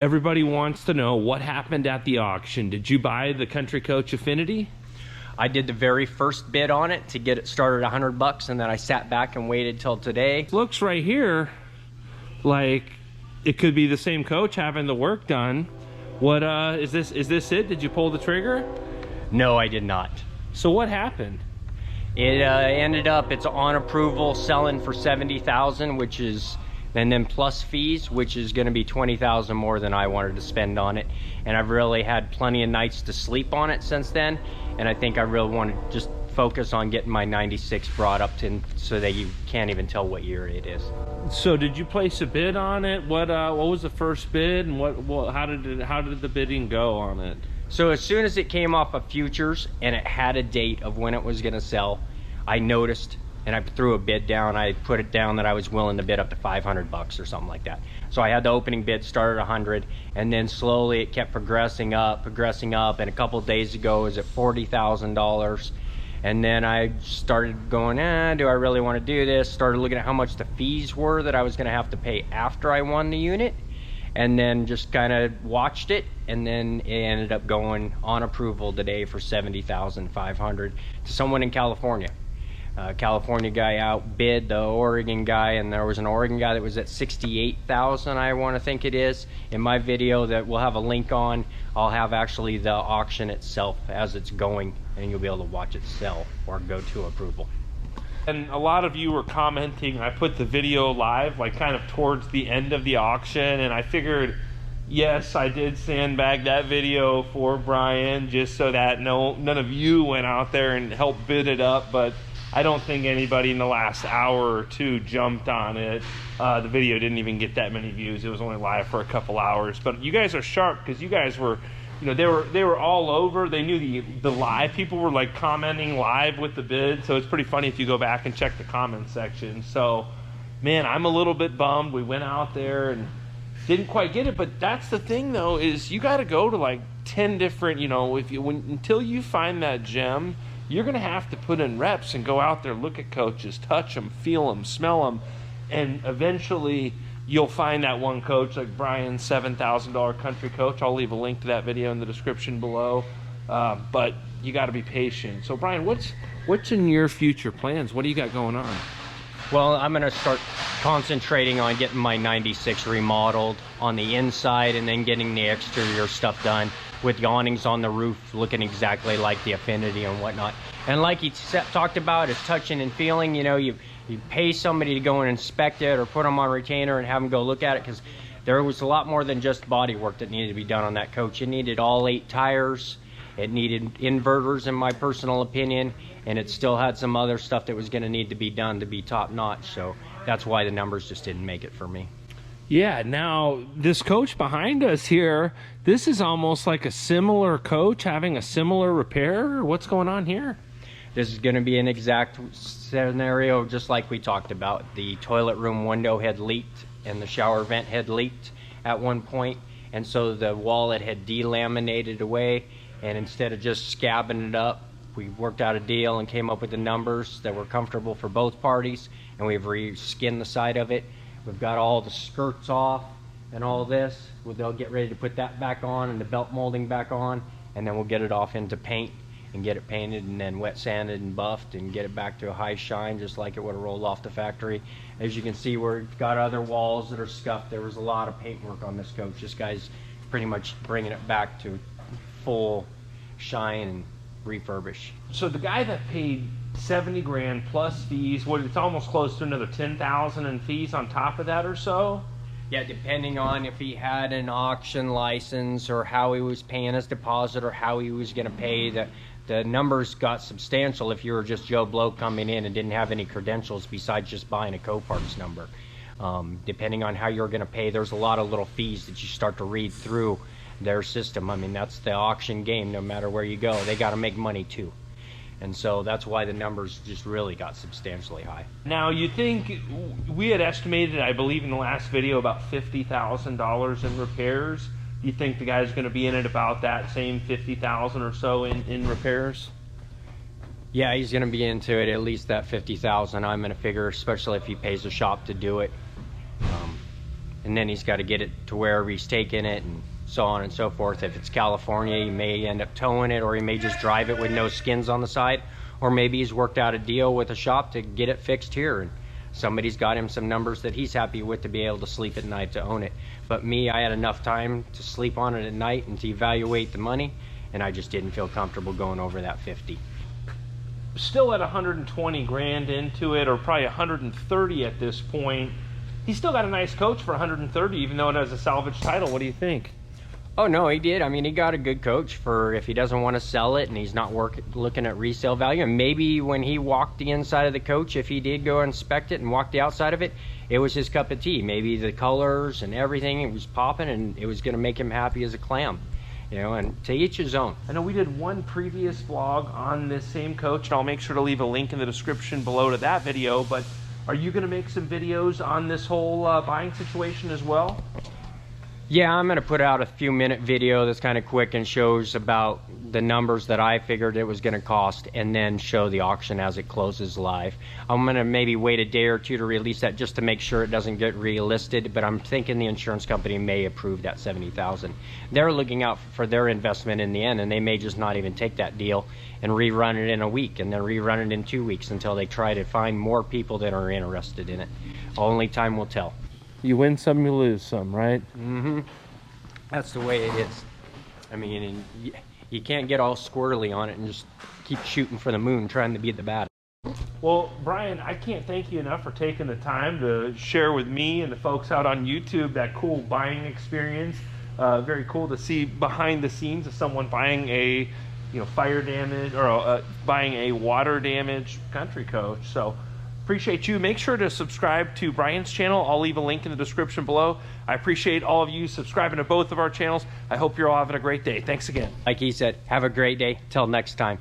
Everybody wants to know what happened at the auction. Did you buy the Country Coach Affinity? I did the very first bid on it to get it started $100, and then I sat back and waited till today. Looks right here like it could be the same coach having the work done. What is this it? Did you pull the trigger? No, I did not. So what happened? It ended up, it's on approval, selling for $70,000, which is, and then plus fees, which is going to be $20,000 more than I wanted to spend on it. And I've really had plenty of nights to sleep on it since then. And I think I really want to just focus on getting my 96 brought up to, so that you can't even tell what year it is. So did you place a bid on it? What was the first bid, and how did the bidding go on it? So as soon as it came off of futures and it had a date of when it was going to sell, I noticed and I threw a bid down. I put it down that I was willing to bid up to $500 or something like that. So I had the opening bid start at 100, and then slowly it kept progressing up, and a couple of days ago it was at $40,000. And then I started going, do I really want to do this? Started looking at how much the fees were that I was going to have to pay after I won the unit, and then just kind of watched it, and then it ended up going on approval today for $70,500 to someone in California. California guy outbid the Oregon guy, and there was an Oregon guy that was at 68,000, I want to think it is. In my video that we'll have a link on, I'll have actually the auction itself as it's going, and you'll be able to watch it sell or go to approval. And a lot of you were commenting. I put the video live like kind of towards the end of the auction, and I figured, yes, I did sandbag that video for Brian just so that none of you went out there and helped bid it up, but I don't think anybody in the last hour or two jumped on it. The video didn't even get that many views. It was only live for a couple hours. But you guys are sharp, because you guys were, they were all over. They knew the live people were like commenting live with the bid. So it's pretty funny if you go back and check the comment section. So, man, I'm a little bit bummed. We went out there and didn't quite get it. But that's the thing, though, is you got to go to like 10 different, until you find that gem, you're going to have to put in reps and go out there, look at coaches, touch them, feel them, smell them, and eventually you'll find that one coach like Brian's $7,000 Country Coach. I'll leave a link to that video in the description below, but you got to be patient. So Brian, what's in your future plans? What do you got going on? Well, I'm going to start concentrating on getting my 96 remodeled on the inside, and then getting the exterior stuff done with the awnings on the roof looking exactly like the Affinity and whatnot. And like he talked about, is touching and feeling. You pay somebody to go and inspect it or put them on retainer and have them go look at it, because there was a lot more than just body work that needed to be done on that coach. It needed all 8 tires. It needed inverters, in my personal opinion, and it still had some other stuff that was going to need to be done to be top notch. So that's why the numbers just didn't make it for me. Yeah, now this coach behind us here, this is almost like a similar coach having a similar repair. What's going on here? This is going to be an exact scenario just like we talked about. The toilet room window had leaked and the shower vent had leaked at one point, and so the wallet had delaminated away, and instead of just scabbing it up, we worked out a deal and came up with the numbers that were comfortable for both parties, and we've re-skinned the side of it. We've got all the skirts off and all this. They'll get ready to put that back on and the belt molding back on, and then we'll get it off into paint and get it painted and then wet sanded and buffed and get it back to a high shine just like it would have rolled off the factory. As you can see, we've got other walls that are scuffed. There was a lot of paint work on this coach. This guy's pretty much bringing it back to full shine and refurbish. So the guy that paid 70 grand plus fees, it's almost close to another 10,000 in fees on top of that or so? Yeah, depending on if he had an auction license or how he was paying his deposit or how he was going to pay. The numbers got substantial if you were just Joe Blow coming in and didn't have any credentials besides just buying a Coparts number. Depending on how you're going to pay, there's a lot of little fees that you start to read through their system. I mean, that's the auction game. No matter where you go, they got to make money too. And so that's why the numbers just really got substantially high. Now, you think, we had estimated, I believe in the last video, about $50,000 in repairs. Do you think the guy's going to be in at about that same $50,000 or so in repairs? Yeah, he's going to be into it at least that $50,000. I'm going to figure, especially if he pays the shop to do it. and then he's got to get it to wherever he's taking it, and so on and so forth. If it's California, he may end up towing it, or he may just drive it with no skins on the side, or maybe he's worked out a deal with a shop to get it fixed here, and somebody's got him some numbers that he's happy with to be able to sleep at night to own it. But me, I had enough time to sleep on it at night and to evaluate the money, and I just didn't feel comfortable going over that 50. Still at 120 grand into it, or probably 130 at this point. He's still got a nice coach for 130, even though it has a salvage title. What do you think? Oh no, he did. I mean, he got a good coach for if he doesn't want to sell it and he's not looking at resale value. And maybe when he walked the inside of the coach, if he did go inspect it and walk the outside of it, it was his cup of tea. Maybe the colors and everything, it was popping, and it was going to make him happy as a clam. You know, and to each his own. I know we did one previous vlog on this same coach, and I'll make sure to leave a link in the description below to that video. But are you going to make some videos on this whole buying situation as well? Yeah, I'm going to put out a few minute video that's kind of quick and shows about the numbers that I figured it was going to cost, and then show the auction as it closes live. I'm going to maybe wait a day or two to release that just to make sure it doesn't get relisted, but I'm thinking the insurance company may approve that $70,000. They're looking out for their investment in the end, and they may just not even take that deal and rerun it in a week, and then rerun it in 2 weeks until they try to find more people that are interested in it. Only time will tell. You win some, you lose some, right? Mm-hmm. That's the way it is. I mean, and you can't get all squirrely on it and just keep shooting for the moon trying to be the baddest. Well, Brian, I can't thank you enough for taking the time to share with me and the folks out on YouTube that cool buying experience. Very cool to see behind the scenes of someone buying a fire damage, or buying a water damaged country coach. So appreciate you. Make sure to subscribe to Brian's channel. I'll leave a link in the description below. I appreciate all of you subscribing to both of our channels. I hope you're all having a great day. Thanks again. Like he said, have a great day. Till next time.